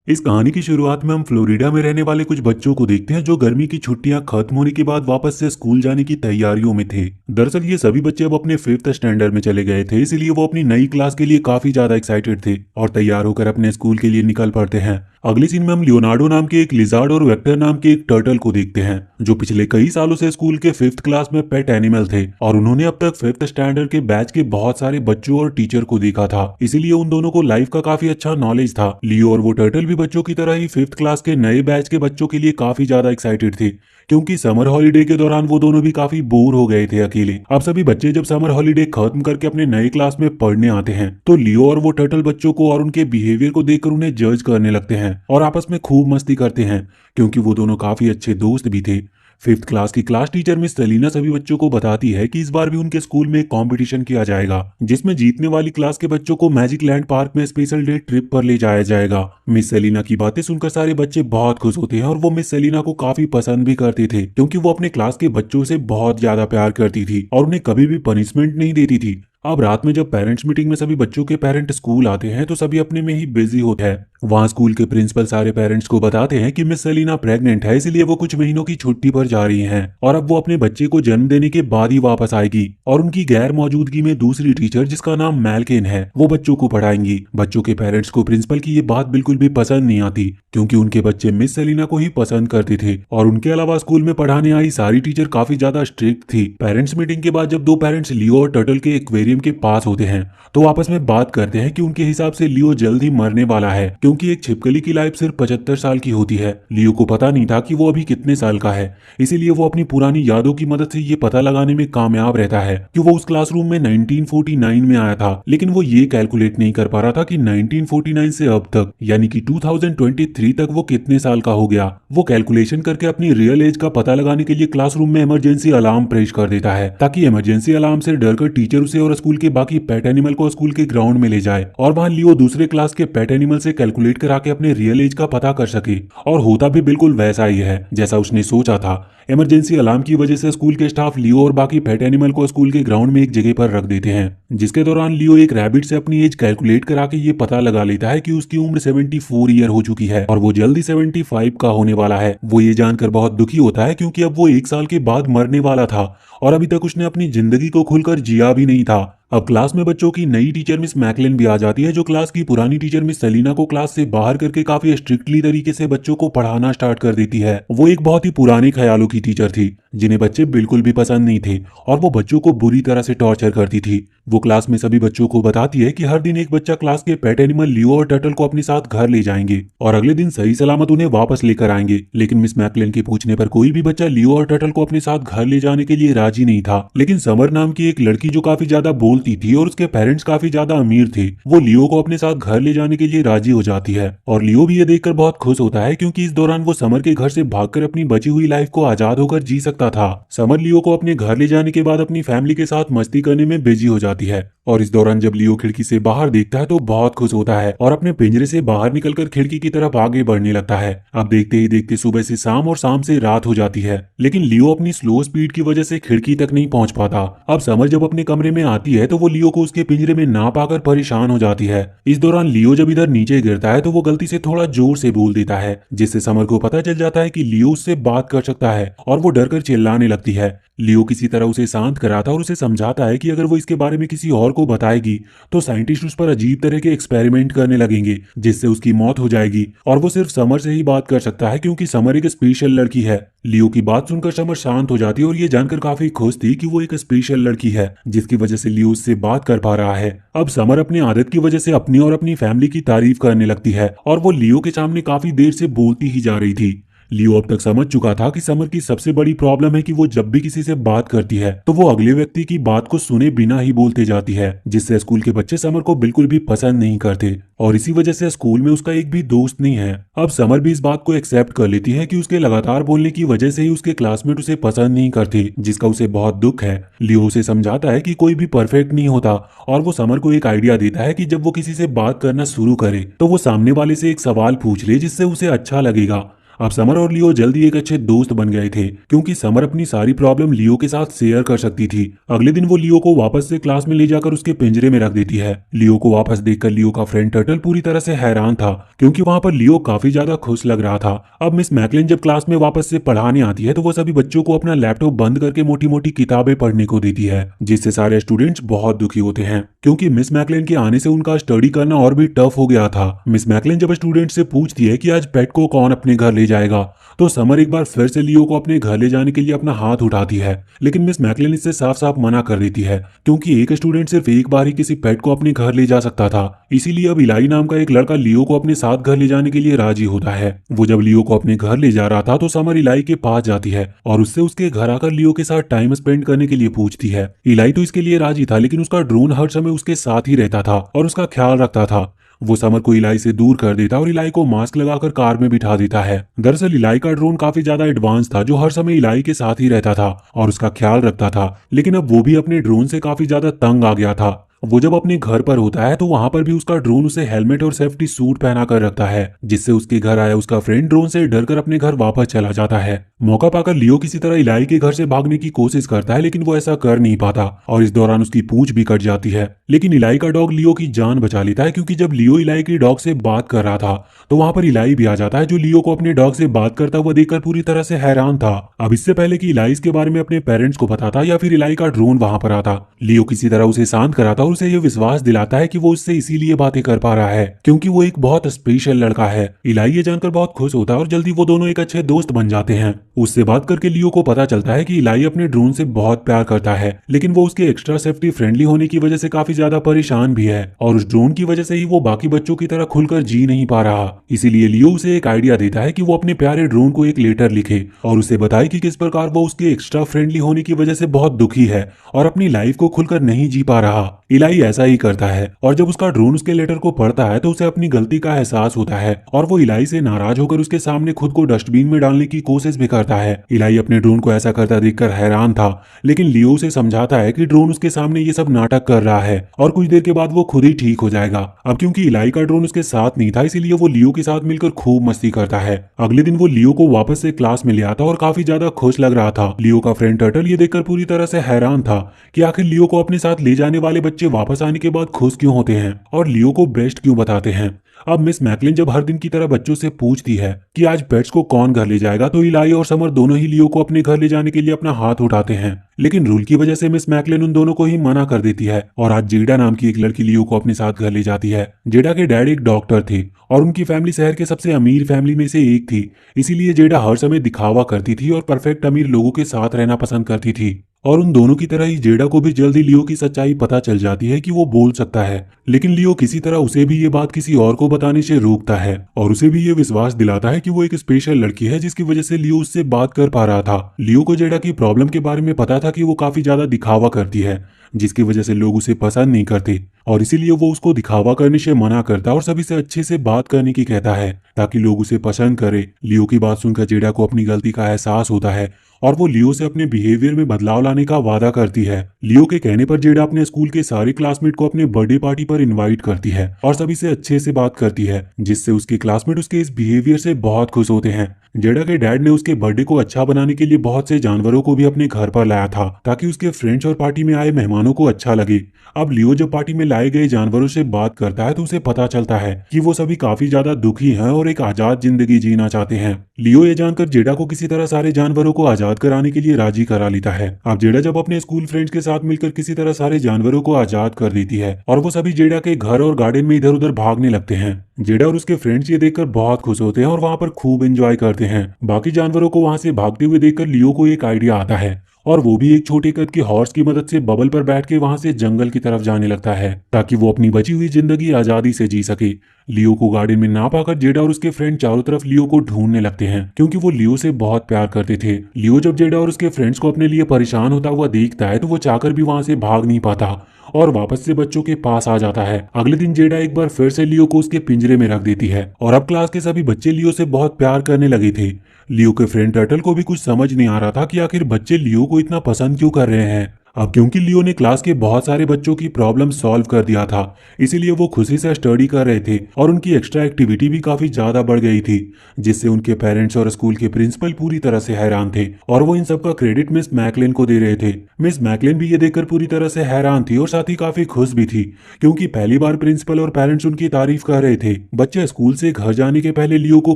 इस कहानी की शुरुआत में हम फ्लोरिडा में रहने वाले कुछ बच्चों को देखते हैं जो गर्मी की छुट्टियां खत्म होने के बाद वापस से स्कूल जाने की तैयारियों में थे। दरअसल ये सभी बच्चे अब अपने फिफ्थ स्टैंडर्ड में चले गए थे, इसीलिए वो अपनी नई क्लास के लिए काफी ज्यादा एक्साइटेड थे और तैयार होकर अपने स्कूल के लिए निकल पड़ते हैं। अगले सीन में हम लियोनार्डो नाम के एक लिजार्ड और वेक्टर नाम के एक टर्टल को देखते हैं जो पिछले कई सालों से स्कूल के फिफ्थ क्लास में पेट एनिमल थे और उन्होंने अब तक फिफ्थ स्टैंडर्ड के बैच के बहुत सारे बच्चों और टीचर को देखा था, इसीलिए उन दोनों को लाइफ का काफी अच्छा नॉलेज था। लियो और वो टर्टल भी बच्चों की तरह ही फिफ्थ क्लास के नए बैच के बच्चों के लिए काफी ज्यादा एक्साइटेड थे, क्योंकि समर हॉलीडे के दौरान वो दोनों भी काफी बोर हो गए थे अकेले। अब सभी बच्चे जब समर हॉलीडे खत्म करके अपने नए क्लास में पढ़ने आते हैं तो लियो और वो टर्टल बच्चों को और उनके बिहेवियर को देखकर उन्हें जज करने लगते हैं और आपस में खूब मस्ती करते हैं, क्योंकि वो दोनों काफी अच्छे दोस्त भी थे। फिफ्थ क्लास की क्लास टीचर मिस सेलिना सभी बच्चों को बताती है कि इस बार भी उनके स्कूल में एक कंपटीशन किया जाएगा जिसमें जीतने वाली क्लास के बच्चों को मैजिक लैंड पार्क में स्पेशल डे ट्रिप पर ले जाया जाएगा। मिस सेलिना की बातें सुनकर सारे बच्चे बहुत खुश होते हैं और वो मिस सेलिना को काफी पसंद भी करते थे, क्योंकि वो अपने क्लास के बच्चों से बहुत ज्यादा प्यार करती थी और उन्हें कभी भी पनिशमेंट नहीं देती थी। अब रात में जब पेरेंट्स मीटिंग में सभी बच्चों के पेरेंट स्कूल आते हैं तो सभी अपने में ही बिजी होते हैं। वहाँ स्कूल के प्रिंसिपल सारे पेरेंट्स को बताते हैं कि मिस सेलिना प्रेग्नेंट है, इसलिए वो कुछ महीनों की छुट्टी पर जा रही हैं और अब वो अपने बच्चे को जन्म देने के बाद ही वापस आएगी और उनकी गैर मौजूदगी में दूसरी टीचर जिसका नाम मैलकेन है वो बच्चों को पढ़ाएंगी। बच्चों के पेरेंट्स को प्रिंसिपल की ये बात बिल्कुल भी पसंद नहीं आती, क्योंकि उनके बच्चे मिस सेलिना को ही पसंद करते थे और उनके अलावा स्कूल में पढ़ाने आई सारी टीचर काफी ज्यादा स्ट्रिक्ट थी। पेरेंट्स मीटिंग के बाद जब दो पेरेंट्स लियो और टर्टल के एक्वेरियम के पास होते हैं तो आपस में बात करते हैं कि उनके हिसाब से लियो जल्द ही मरने वाला है, क्योंकि एक छिपकली की लाइफ सिर्फ 75 साल की होती है। लियो को पता नहीं था कि वो अभी कितने साल का है, इसीलिए वो अपनी पुरानी यादों की मदद से ये पता लगाने में कामयाब रहता है कि वो उस क्लासरूम में 1949 में आया था, लेकिन वो ये कैलकुलेट नहीं कर पा रहा था कि 1949 से अब तक यानी कि 2023 तक वो कितने साल का हो गया। वो कैलकुलेशन करके अपनी रियल एज का पता लगाने के लिए क्लासरूम में इमरजेंसी अलार्म प्रेस कर देता है, ताकि इमरजेंसी अलार्म से डरकर टीचर उसे और स्कूल के बाकी पेट एनिमल को स्कूल के ग्राउंड में ले जाए और वहां लियो दूसरे क्लास के पेट एनिमल से कैलकुलेट करा के अपने रियल एज का पता कर सके। और होता भी बिल्कुल वैसा ही है जैसा उसने सोचा था। इमरजेंसी अलार्म की वजह से स्कूल के स्टाफ लियो और बाकी पेट एनिमल को स्कूल के ग्राउंड में एक जगह पर रख देते हैं, जिसके दौरान लियो एक रैबिट से अपनी एज कैलकुलेट करा के ये पता लगा लेता है कि उसकी उम्र 74 ईयर हो चुकी है और वो जल्दी 75 का होने वाला है। वो ये जानकर बहुत दुखी होता है, क्योंकि अब वो एक साल के बाद मरने वाला था और अभी तक उसने अपनी जिंदगी को खुलकर जिया भी नहीं था। अब क्लास में बच्चों की नई टीचर मिस मैकलिन भी आ जाती है, जो क्लास की पुरानी टीचर मिस सेलिना को क्लास से बाहर करके काफी स्ट्रिक्टली तरीके से बच्चों को पढ़ाना स्टार्ट कर देती है। वो एक बहुत ही पुराने ख्यालों की टीचर थी जिन्हें बच्चे बिल्कुल भी पसंद नहीं थे और वो बच्चों को बुरी तरह से टॉर्चर करती थी। वो क्लास में सभी बच्चों को बताती है कि हर दिन एक बच्चा क्लास के पेट एनिमल लियो और टर्टल को अपने साथ घर ले जाएंगे और अगले दिन सही सलामत उन्हें वापस लेकर आएंगे। लेकिन मिस मैकलिन के पूछने पर कोई भी बच्चा लियो और टर्टल को अपने साथ घर ले जाने के लिए राजी नहीं था। लेकिन समर नाम की एक लड़की जो काफी ज्यादा बोलती थी और उसके पेरेंट्स काफी ज्यादा अमीर थे, वो लियो को अपने साथ घर ले जाने के लिए राजी हो जाती है और लियो भी ये देखकर बहुत खुश होता है, क्योंकि इस दौरान वो समर के घर से भागकर अपनी बची हुई लाइफ को आजाद होकर जी सकता था। समर लियो को अपने घर ले जाने के बाद अपनी फैमिली के साथ मस्ती करने में बिजी हो जाती है और इस दौरान जब लियो खिड़की से बाहर देखता है तो बहुत खुश होता है और अपने पिंजरे से बाहर निकलकर खिड़की की तरफ आगे बढ़ने लगता है। अब देखते ही देखते सुबह से शाम और शाम से रात हो जाती है, लेकिन लियो अपनी स्लो स्पीड की वजह से खिड़की तक नहीं पहुंच पाता। अब समर जब अपने कमरे में आती है तो वो लियो को उसके पिंजरे में ना पाकर परेशान हो जाती है। इस दौरान लियो जब इधर नीचे गिरता है तो वो गलती से थोड़ा जोर से बोल देता है, जिससे समर को पता चल जाता है कि लियो उससे बात कर सकता है और वो डरकर चिल्लाने लगती है। लियो किसी तरह उसे शांत कराता और उसे समझाता है कि अगर वो इसके बारे में किसी और को बताएगी तो साइंटिस्ट उस पर अजीब तरह के एक्सपेरिमेंट करने लगेंगे जिससे उसकी मौत हो जाएगी और वो सिर्फ समर से ही बात कर सकता है, क्योंकि समर एक स्पेशल लड़की है। लियो की बात सुनकर समर शांत हो जाती है और ये जानकर काफी खुश थी कि वो एक स्पेशल लड़की है जिसकी वजह से लियो उससे बात कर पा रहा है। अब समर अपनी आदत की वजह से अपनी और अपनी फैमिली की तारीफ करने लगती है और वो लियो के सामने काफी देर से बोलती ही जा रही थी। लियो अब तक समझ चुका था कि समर की सबसे बड़ी प्रॉब्लम है कि वो जब भी किसी से बात करती है तो वो अगले व्यक्ति की बात को सुने बिना ही बोलते जाती है, जिससे स्कूल के बच्चे समर को बिल्कुल भी पसंद नहीं करते और इसी वजह से स्कूल में उसका एक भी दोस्त नहीं है। अब समर भी इस बात को एक्सेप्ट कर लेती है कि उसके लगातार बोलने की वजह से ही उसके क्लासमेट उसे पसंद नहीं करते, जिसका उसे बहुत दुख है। लियो उसे समझाता है कि कोई भी परफेक्ट नहीं होता और वो समर को एक आइडिया देता है कि जब वो किसी से बात करना शुरू करे तो वो सामने वाले से एक सवाल पूछ ले जिससे उसे अच्छा लगेगा। अब समर और लियो जल्दी एक अच्छे दोस्त बन गए थे, क्योंकि समर अपनी सारी प्रॉब्लम लियो के साथ शेयर कर सकती थी। अगले दिन वो लियो को वापस से क्लास में ले जाकर उसके पिंजरे में रख देती है। लियो को वापस देखकर लियो का फ्रेंड टर्टल पूरी तरह से हैरान था, क्योंकि वहां पर लियो काफी ज्यादा खुश लग रहा था। अब मिस मैकलिन जब क्लास में वापस से पढ़ाने आती है तो वो सभी बच्चों को अपना लैपटॉप बंद करके मोटी मोटी किताबें पढ़ने को देती है, जिससे सारे स्टूडेंट्स बहुत दुखी होते हैं, क्योंकि मिस मैकलिन के आने से उनका स्टडी करना और भी टफ हो गया था। मिस मैकलिन जब स्टूडेंट से पूछती है कि आज पेट को कौन अपने घर ले जाएगा, तो समर एक बार फिर से लियो को अपने घर ले जाने के लिए अपना हाथ उठाती है, लेकिन मिस मैकलिन इससे साफ साफ मना कर देती है, क्योंकि एक स्टूडेंट सिर्फ एक बार ही किसी पेट को अपने घर ले जा सकता था। इसीलिए अब इलाई नाम का एक लड़का लियो को अपने साथ घर ले जाने के लिए राजी होता है। वो जब लियो को अपने घर ले जा रहा था तो समर इलाई के पास जाती है और उससे उसके घर आकर लियो के साथ टाइम स्पेंड करने के लिए पूछती है। इलाई तो इसके लिए राजी था, लेकिन उसका ड्रोन हर समय उसके साथ ही रहता था और उसका ख्याल रखता था। वो समर को इलाई से दूर कर देता और इलाई को मास्क लगाकर कार में बिठा देता है। दरअसल इलाई का ड्रोन काफी ज्यादा एडवांस था, जो हर समय इलाई के साथ ही रहता था और उसका ख्याल रखता था, लेकिन अब वो भी अपने ड्रोन से काफी ज्यादा तंग आ गया था। वो जब अपने घर पर होता है तो वहां पर भी उसका ड्रोन उसे हेलमेट और सेफ्टी सूट पहना कर रखता है, जिससे उसके घर आया उसका फ्रेंड ड्रोन से डरकर अपने घर वापस चला जाता है। मौका पाकर लियो किसी तरह इलाई के घर से भागने की कोशिश करता है, लेकिन वो ऐसा कर नहीं पाता और इस दौरान उसकी पूंछ भी कट जाती है। लेकिन इलाई का डॉग लियो की जान बचा लेता है, क्योंकि जब लियो इलाई के डॉग से बात कर रहा था तो वहां पर इलाई भी आ जाता है, जो लियो को अपने डॉग से बात करता हुआ देखकर पूरी तरह से हैरान था। अब इससे पहले कि इलाई इसके बारे में अपने पेरेंट्स को बताता या फिर इलाई का ड्रोन वहां पर आता, लियो किसी तरह उसे शांत कराता और उसे ये विश्वास दिलाता है कि वो उससे इसीलिए बातें कर पा रहा है क्योंकि वो एक बहुत स्पेशल लड़का है। इलाई ये जानकर बहुत खुश होता है और जल्दी वो दोनों एक अच्छे दोस्त बन जाते हैं। उससे बात करके लियो को पता चलता है कि इलाई अपने ड्रोन से बहुत प्यार करता है, लेकिन वो उसके एक्स्ट्रा सेफ्टी फ्रेंडली होने की वजह से काफी ज्यादा परेशान भी है और उस ड्रोन की वजह से ही वो बाकी बच्चों की तरह खुलकर जी नहीं पा रहा। इसीलिए लियो उसे एक आइडिया देता है कि वो अपने प्यारे ड्रोन को एक लेटर लिखे और उसे बताए कि किस प्रकार वो उसके एक्स्ट्रा फ्रेंडली होने की वजह से बहुत दुखी है और अपनी लाइफ को खुलकर नहीं जी पा रहा। इलाई ऐसा ही करता है और जब उसका ड्रोन उसके लेटर को पढ़ता है तो उसे अपनी गलती का एहसास होता है और वो इलाई से नाराज होकर उसके सामने खुद को डस्टबिन में डालने की कोशिश भी करता है। इलाई अपने ड्रोन को ऐसा करता देखकर हैरान था, लेकिन लियो उसे समझाता है कि ड्रोन उसके सामने ये सब नाटक कर रहा है और कुछ देर के बाद वो खुद ही ठीक हो जाएगा। अब क्योंकि इलाई का ड्रोन उसके साथ नहीं था, इसीलिए वो लियो के साथ मिलकर खूब मस्ती करता है। अगले दिन वो लियो को वापस से क्लास में ले आता और काफी ज्यादा खुश लग रहा था। लियो का फ्रेंड टर्टल ये देखकर पूरी तरह से हैरान था कि आखिर लियो को अपने साथ ले जाने वाले बच्चे वापस आने के बाद खुश क्यों होते हैं और लियो को बेस्ट क्यों बताते हैं। अब मिस मैकलिन जब हर दिन की तरह बच्चों से पूछती है कि आज पेट्स को कौन घर ले जाएगा, तो इलाई और समर दोनों ही लियो को अपने घर ले जाने के लिए अपना हाथ उठाते हैं, लेकिन रूल की वजह से मिस मैकलिन उन दोनों को ही मना कर देती है और आज जेडा नाम की एक लड़की लियो को अपने साथ घर ले जाती है। जेडा के डैड एक डॉक्टर थे और उनकी फैमिली शहर के सबसे अमीर फैमिली में से एक थी, इसीलिए जेडा हर समय दिखावा करती थी और परफेक्ट अमीर लोगों के साथ रहना पसंद करती थी। और उन दोनों की तरह ही जेडा को भी जल्दी लियो की सच्चाई पता चल जाती है कि वो बोल सकता है, लेकिन लियो किसी तरह उसे भी ये बात किसी और को बताने से रोकता है और उसे भी ये विश्वास दिलाता है कि वो एक स्पेशल लड़की है जिसकी वजह से लियो उससे बात कर पा रहा था। लियो को जेडा की प्रॉब्लम के बारे में पता था कि वो काफी ज्यादा दिखावा करती है, जिसकी वजह से लोग उसे पसंद नहीं करते और इसीलिए वो उसको दिखावा करने से मना करता और सभी से अच्छे से बात करने की कहता है ताकि लोग उसे पसंद करें। लियो की बात सुनकर जेडा को अपनी गलती का एहसास होता है और वो लियो से अपने बिहेवियर में बदलाव लाने का वादा करती है। लियो के कहने पर जेडा अपने स्कूल के सारे क्लासमेट को अपने बर्थडे पार्टी पर इनवाइट करती है और सभी से अच्छे से बात करती है, जिससे उसके क्लासमेट उसके इस बिहेवियर से बहुत खुश होते हैं। जेडा के डैड ने उसके बर्थडे को अच्छा बनाने के लिए बहुत से जानवरों को भी अपने घर पर लाया था ताकि उसके फ्रेंड्स और पार्टी में आए मेहमानों को अच्छा लगे। अब लियो जब पार्टी में लाए गए जानवरों से बात करता है तो उसे पता चलता है कि वो सभी काफी ज्यादा दुखी हैं और एक आजाद जिंदगी जीना चाहते हैं। लियो ये जानकर जेडा को किसी तरह सारे जानवरों को आजाद कराने के लिए राजी करा लेता है। अब जेडा जब अपने स्कूल फ्रेंड्स के साथ मिलकर किसी तरह सारे जानवरों को आजाद कर देती है और वो सभी जेडा के घर और गार्डन में इधर उधर भागने लगते हैं। जेडा और उसके फ्रेंड्स ये देखकर बहुत खुश होते हैं और वहां पर खूब एंजॉय करते हैं। बाकी जानवरों को वहां से भागते हुए देखकर लियो को एक आइडिया आता है और वो भी एक छोटे कद के हॉर्स की मदद से बबल पर बैठ के वहां से जंगल की तरफ जाने लगता है ताकि वो अपनी बची हुई जिंदगी आजादी से जी सके। लियो को गार्डन में ना पाकर जेडा और उसके फ्रेंड चारों तरफ लियो को ढूंढने लगते हैं क्योंकि वो लियो से बहुत प्यार करते थे। लियो जब जेडा और उसके फ्रेंड्स को अपने लिए परेशान होता हुआ देखता है तो वो चाहकर भी वहां से भाग नहीं पाता और वापस से बच्चों के पास आ जाता है। अगले दिन जेडा एक बार फिर से लियो को उसके पिंजरे में रख देती है और अब क्लास के सभी बच्चे लियो से बहुत प्यार करने लगे थे। लियो के फ्रेंड टर्टल को भी कुछ समझ नहीं आ रहा था कि आखिर बच्चे लियो को इतना पसंद क्यों कर रहे हैं। अब क्योंकि लियो ने क्लास के बहुत सारे बच्चों की प्रॉब्लम सॉल्व कर दिया था, इसीलिए वो खुशी से स्टडी कर रहे थे और उनकी एक्स्ट्रा एक्टिविटी भी काफी ज्यादा बढ़ गई थी, जिससे उनके पेरेंट्स और स्कूल के प्रिंसिपल पूरी तरह से हैरान थे और वो इन सब का क्रेडिट मिस मैकलिन को दे रहे थे। मिस मैकलिन भी ये देखकर पूरी तरह से हैरान थी और साथ ही काफी खुश भी थी, क्योंकि पहली बार प्रिंसिपल और पेरेंट्स उनकी तारीफ कर रहे थे। बच्चे स्कूल से घर जाने के पहले लियो को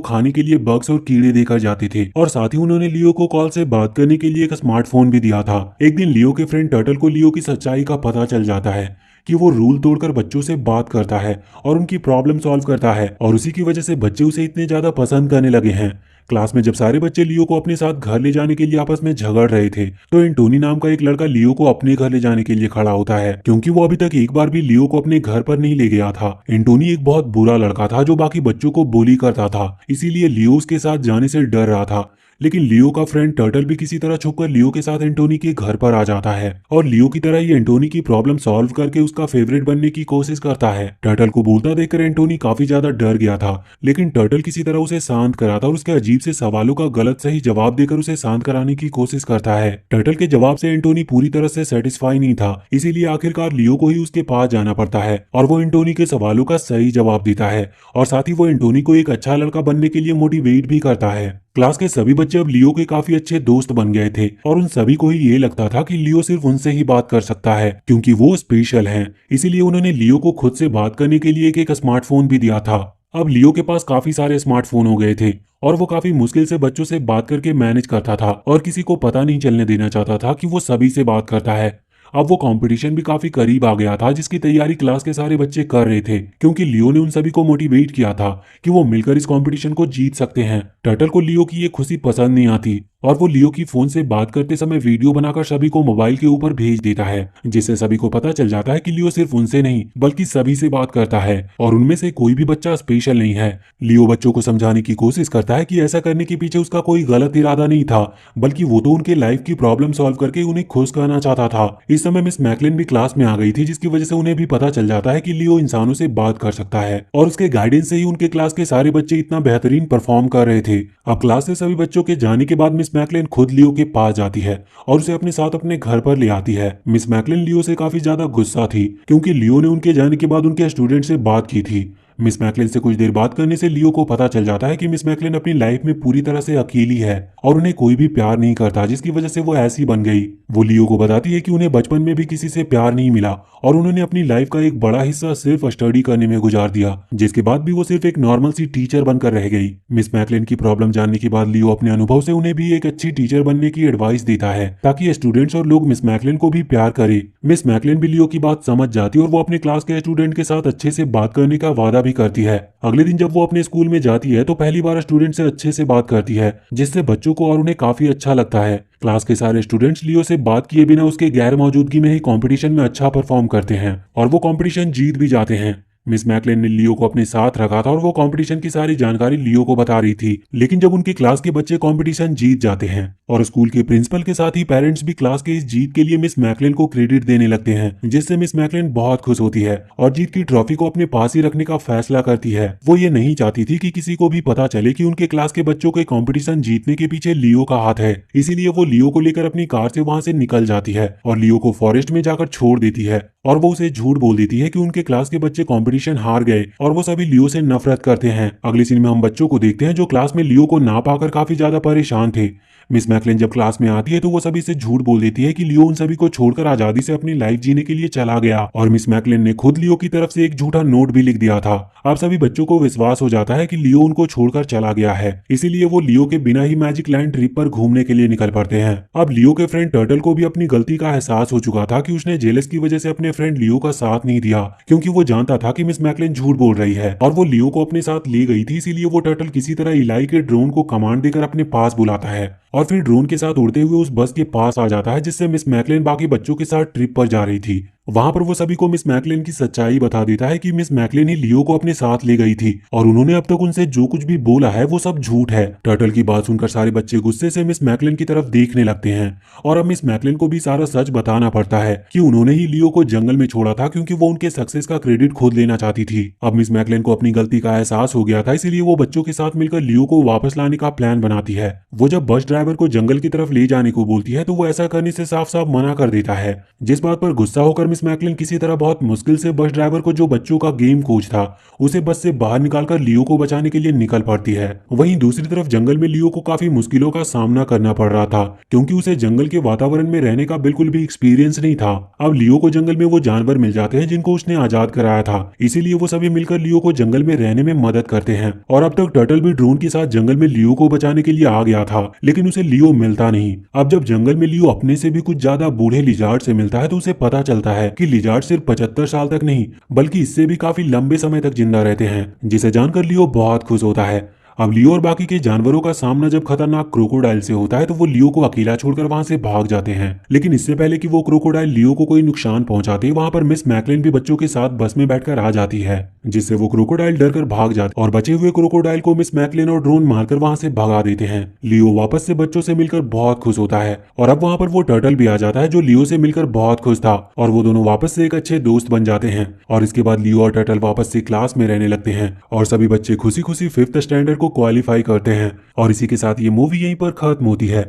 खाने के लिए बग्स और कीड़े देकर जाते थे और साथ ही उन्होंने लियो को कॉल से बात करने के लिए एक स्मार्टफोन भी दिया था। एक दिन लियो के फ्रेंड टर्टल को लियो की सच्चाई का पता चल जाता है कि वो रूल तोड़कर बच्चों से बात करता है और उनकी प्रॉब्लम सॉल्व करता है, और उसी की वजह से बच्चे उसे इतने ज्यादा पसंद करने लगे हैं। क्लास में जब सारे बच्चे लियो को अपने साथ घर ले जाने के लिए आपस में झगड़ रहे थे, तो एंटोनी नाम का एक लड़का लियो को अपने घर ले जाने के लिए खड़ा होता है, क्योंकि वो अभी तक एक बार भी लियो को अपने घर पर नहीं ले गया था। एंटोनी एक बहुत बुरा लड़का था जो बाकी बच्चों को bully करता था, इसीलिए लियो उसके साथ जाने से डर रहा था। लेकिन लियो का फ्रेंड टर्टल भी किसी तरह छुपकर लियो के साथ एंटोनी के घर पर आ जाता है और लियो की तरह ही एंटोनी की प्रॉब्लम सॉल्व करके उसका फेवरेट बनने की कोशिश करता है। टर्टल को बोलता देखकर एंटोनी काफी ज्यादा डर गया था, लेकिन टर्टल किसी तरह उसे शांत कराता और उसके अजीब से सवालों का गलत सही जवाब देकर उसे शांत कराने की कोशिश करता है। टर्टल के जवाब से एंटोनी पूरी तरह से सेटिस्फाई नहीं था, इसीलिए आखिरकार लियो को ही उसके पास जाना पड़ता है और वो एंटोनी के सवालों का सही जवाब देता है और साथ ही वो एंटोनी को एक अच्छा लड़का बनने के लिए मोटिवेट भी करता है। क्लास के सभी बच्चे अब लियो के काफी अच्छे दोस्त बन गए थे और उन सभी को ही ये लगता था कि लियो सिर्फ उनसे ही बात कर सकता है, क्योंकि वो स्पेशल हैं। इसीलिए उन्होंने लियो को खुद से बात करने के लिए एक स्मार्टफोन भी दिया था। अब लियो के पास काफी सारे स्मार्टफोन हो गए थे और वो काफी मुश्किल से बच्चों से बात करके मैनेज करता था और किसी को पता नहीं चलने देना चाहता था कि वो सभी से बात करता है। अब वो कंपटीशन भी काफी करीब आ गया था, जिसकी तैयारी क्लास के सारे बच्चे कर रहे थे, क्योंकि लियो ने उन सभी को मोटिवेट किया था कि वो मिलकर इस कंपटीशन को जीत सकते हैं। टर्टल को लियो की ये खुशी पसंद नहीं आती और वो लियो की फोन से बात करते समय वीडियो बनाकर सभी को मोबाइल के ऊपर भेज देता है, जिससे सभी को पता चल जाता है कि लियो सिर्फ उनसे नहीं बल्कि सभी से बात करता है और उनमें से कोई भी बच्चा स्पेशल नहीं है। लियो बच्चों को समझाने की कोशिश करता है कि ऐसा करने के पीछे उसका कोई गलत इरादा नहीं था, बल्कि वो तो उनके लाइफ की प्रॉब्लम सॉल्व करके उन्हें खुश करना चाहता था। इस समय मिस मैकलिन भी क्लास में आ गई थी, जिसकी वजह से उन्हें भी पता चल जाता है कि लियो इंसानों से बात कर सकता है और उसके गाइडेंस से ही उनके क्लास के सारे बच्चे इतना बेहतरीन परफॉर्म कर रहे थे। अब क्लास से सभी बच्चों के जाने के बाद मिस मैकलिन खुद लियो के पास जाती है और उसे अपने साथ अपने घर पर ले आती है। मिस मैकलिन लियो से काफी ज्यादा गुस्सा थी, क्योंकि लियो ने उनके जाने के बाद उनके स्टूडेंट से बात की थी। मिस मैकलिन से कुछ देर बात करने से लियो को पता चल जाता है कि मिस मैकलिन अपनी लाइफ में पूरी तरह से अकेली है और उन्हें कोई भी प्यार नहीं करता, जिसकी वजह से वो ऐसी बन गई। वो लियो को बताती है कि उन्हें बचपन में भी किसी से प्यार नहीं मिला और उन्होंने अपनी लाइफ का एक बड़ा हिस्सा सिर्फ स्टडी करने में गुजार दिया, जिसके बाद भी वो सिर्फ एक नॉर्मल सी टीचर बनकर रह गई। मिस मैकलिन की प्रॉब्लम जानने के बाद लियो अपने अनुभव से उन्हें भी एक अच्छी टीचर बनने की एडवाइस देता है, ताकि स्टूडेंट्स और लोग मिस मैकलिन को भी प्यार करे। मिस मैकलिन भी लियो की बात समझ जाती है और वो अपने क्लास के स्टूडेंट के साथ अच्छे से बात करने का वादा भी करती है। अगले दिन जब वो अपने स्कूल में जाती है तो पहली बार स्टूडेंट से अच्छे से बात करती है, जिससे बच्चों को और उन्हें काफी अच्छा लगता है। क्लास के सारे स्टूडेंट्स लियो से बात किए बिना उसके गैर मौजूदगी में ही कंपटीशन में अच्छा परफॉर्म करते हैं और वो कंपटीशन जीत भी जाते हैं। मिस मैकलिन ने लियो को अपने साथ रखा था और वो कंपटीशन की सारी जानकारी लियो को बता रही थी, लेकिन जब उनकी क्लास के बच्चे कंपटीशन जीत जाते हैं और स्कूल के प्रिंसिपल के साथ ही पेरेंट्स भी क्लास के इस जीत के लिए मिस मैकलिन को क्रेडिट देने लगते हैं, जिससे मिस मैकलिन बहुत खुश होती है और जीत की ट्रॉफी को अपने पास ही रखने का फैसला करती है। वो ये नहीं चाहती थी कि किसी को भी पता चले कि उनके क्लास के बच्चों के कंपटीशन जीतने के पीछे लियो का हाथ है, इसीलिए वो लियो को लेकर अपनी कार से वहां से निकल जाती है और लियो को फॉरेस्ट में जाकर छोड़ देती है और वो उसे झूठ बोल देती है कि उनके क्लास के बच्चे कंपटीशन हार गए और वो सभी लियो से नफरत करते हैं। अगली सीन में हम बच्चों को देखते हैं जो क्लास में लियो को ना पाकर काफी ज्यादा परेशान थे। मिस मैकलिन जब क्लास में आती है तो वो सभी से झूठ बोल देती है कि लियो उन सभी को छोड़कर आजादी से अपनी लाइफ जीने के लिए चला गया और मिस मैकलिन ने खुद लियो की तरफ से एक झूठा नोट भी लिख दिया था। अब सभी बच्चों को विश्वास हो जाता है कि लियो उनको छोड़कर चला गया है, इसीलिए वो लियो के बिना ही मैजिक लैंड ट्रिप पर घूमने के लिए निकल पड़ते हैं। अब लियो के फ्रेंड टर्टल को भी अपनी गलती का एहसास हो चुका था कि उसने जेलस की वजह से अपने फ्रेंड लियो का साथ नहीं दिया, क्योंकि वो जानता था कि मिस मैकलिन झूठ बोल रही है और वो लियो को अपने साथ ले गई थी। इसीलिए वो टर्टल किसी तरह इलाई के ड्रोन को कमांड देकर अपने पास बुलाता है और फिर ड्रोन के साथ उड़ते हुए उस बस के पास आ जाता है जिससे मिस मैकलिन बाकी बच्चों के साथ ट्रिप पर जा रही थी। वहां पर वो सभी को मिस मैकलेन की सच्चाई बता देता है कि मिस मैकलेन ही लियो को अपने साथ ले गई थी और उन्होंने अब तक उनसे जो कुछ भी बोला है वो सब झूठ है। टर्टल की बात सुनकर सारे बच्चे गुस्से से मिस मैकलेन की तरफ देखने लगते हैं और अब मिस मैकलेन को भी सारा सच बताना पड़ता है कि उन्होंने ही लियो को जंगल में छोड़ा था क्योंकि वो उनके सक्सेस का क्रेडिट खुद लेना चाहती थी। अब मिस मैकलेन को अपनी गलती का एहसास हो गया था, इसीलिए वो बच्चों के साथ मिलकर लियो को वापस लाने का प्लान बनाती है। वो जब बस ड्राइवर को जंगल की तरफ ले जाने को बोलती है तो वो ऐसा करने से साफ साफ मना कर देता है, जिस बात पर गुस्सा होकर मिस मैकलेन किसी तरह बहुत मुश्किल से बस ड्राइवर को, जो बच्चों का गेम कोच था, उसे बस से बाहर निकालकर लियो को बचाने के लिए निकल पड़ती है। वहीं दूसरी तरफ जंगल में लियो को काफी मुश्किलों का सामना करना पड़ रहा था क्योंकि उसे जंगल के वातावरण में रहने का बिल्कुल भी एक्सपीरियंस नहीं था। अब लियो को जंगल में वो जानवर मिल जाते हैं जिनको उसने आजाद कराया था, इसीलिए वो सभी मिलकर लियो को जंगल में रहने में मदद करते हैं। और अब तक टर्टल भी ड्रोन के साथ जंगल में लियो को बचाने के लिए आ गया था, लेकिन उसे लियो मिलता नहीं। अब जब जंगल में लियो अपने से भी कुछ ज्यादा बूढ़े लिजार्ड से मिलता है तो उसे पता चलता है कि लिजार्ड सिर्फ 75 साल तक नहीं बल्कि इससे भी काफी लंबे समय तक जिंदा रहते हैं, जिसे जानकर लियो बहुत खुश होता है। अब लियो और बाकी के जानवरों का सामना जब खतरनाक क्रोकोडाइल से होता है तो वो लियो को अकेला छोड़कर वहां से भाग जाते हैं, लेकिन इससे पहले कि वो क्रोकोडाइल लियो को कोई नुकसान पहुंचाते वहां पर मिस मैकलेन भी बच्चों के साथ बस में बैठकर आ जाती है, जिससे वो क्रोकोडाइल डर कर भाग जाते और बचे हुए क्रोकोडाइल को मिस मैकलेन और ड्रोन मारकर वहां से भगा देते हैं। लियो वापस से बच्चों से मिलकर बहुत खुश होता है और अब वहां पर वो टर्टल भी आ जाता है जो लियो से मिलकर बहुत खुश था और वो दोनों वापस से एक अच्छे दोस्त बन जाते हैं। और इसके बाद लियो और टर्टल वापस से क्लास में रहने लगते हैं और सभी बच्चे खुशी खुशी 5th स्टैंडर्ड को क्वालिफाई करते हैं। और इसी के साथ ये मूवी यहीं पर खत्म होती है।